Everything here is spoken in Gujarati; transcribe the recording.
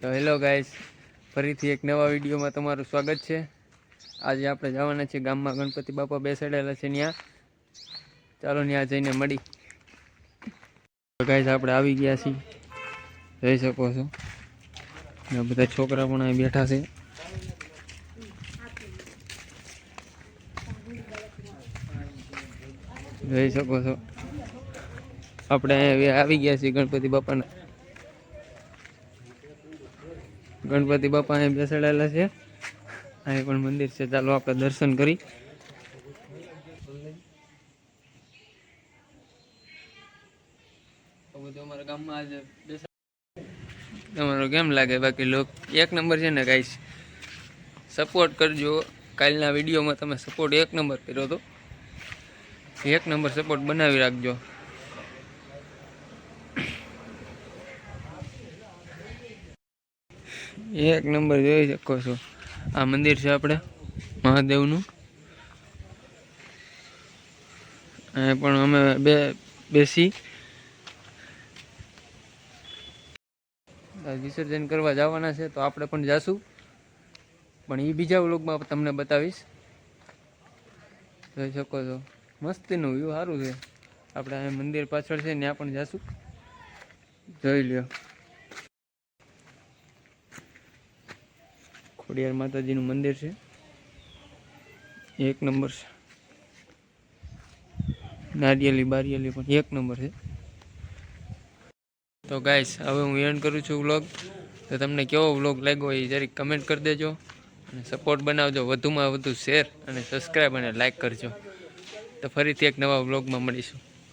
તો હેલો ગાઈસ, ફરીથી એક નવા વિડીયોમાં તમારું સ્વાગત છે। આજે આપણે જવાના છીએ ગામમાં, ગણપતિ બાપા બેસાડેલા છે ત્યાં। ચાલો ત્યાં જઈને મળી। તો ગાઈસ આપણે આવી ગયા છીએ, જોઈ શકો છો। બધા છોકરા પણ અહીં બેઠા છે। જોઈ શકો છો આપણે આવી ગયા છીએ ગણપતિ બાપાના। ગણપતિ બાપા અહીં બેસાડેલા છે। અહીં પણ મંદિર છે, ચાલો આપણે દર્શન કરી। અમારા ગામમાં આજે તમારો કેમ લાગે? બાકી લોક એક નંબર છે ને ગાઈસ, સપોર્ટ કરજો। કાલના વિડીયોમાં તમે સપોર્ટ એક નંબર કર્યો હતો, એક નંબર સપોર્ટ બનાવી રાખજો। એક નંબર જોઈ શકો છો। આ મંદિર છે આપણે મહાદેવનું। અહીં પણ અમે બેસી વિસર્જન કરવા જવાના છે, તો આપણે પણ જાશું, પણ એ બીજા વ્લોગમાં તમને બતાવીશ। જોઈ શકો છો મસ્તીનું વ્યૂ સારું છે। આપણે અહીં મંદિર પાછળ છે, ત્યાં પણ જાશું, જોઈ લ્યો। ખોડિયાર માતાજીનું મંદિર છે, એક નંબર છે। નારિયેલી બારિયેલી પણ એક નંબર છે। તો ગાઈસ હવે હું એન્ડ કરું છું વ્લોગ। તો તમને કેવો વ્લોગ લાગ્યો એ જરીક કમેન્ટ કરી દેજો, અને સપોર્ટ બનાવજો, વધુમાં વધુ શેર અને સબસ્ક્રાઈબ અને લાઈક કરજો। તો ફરીથી એક નવા વ્લોગમાં મળીશું।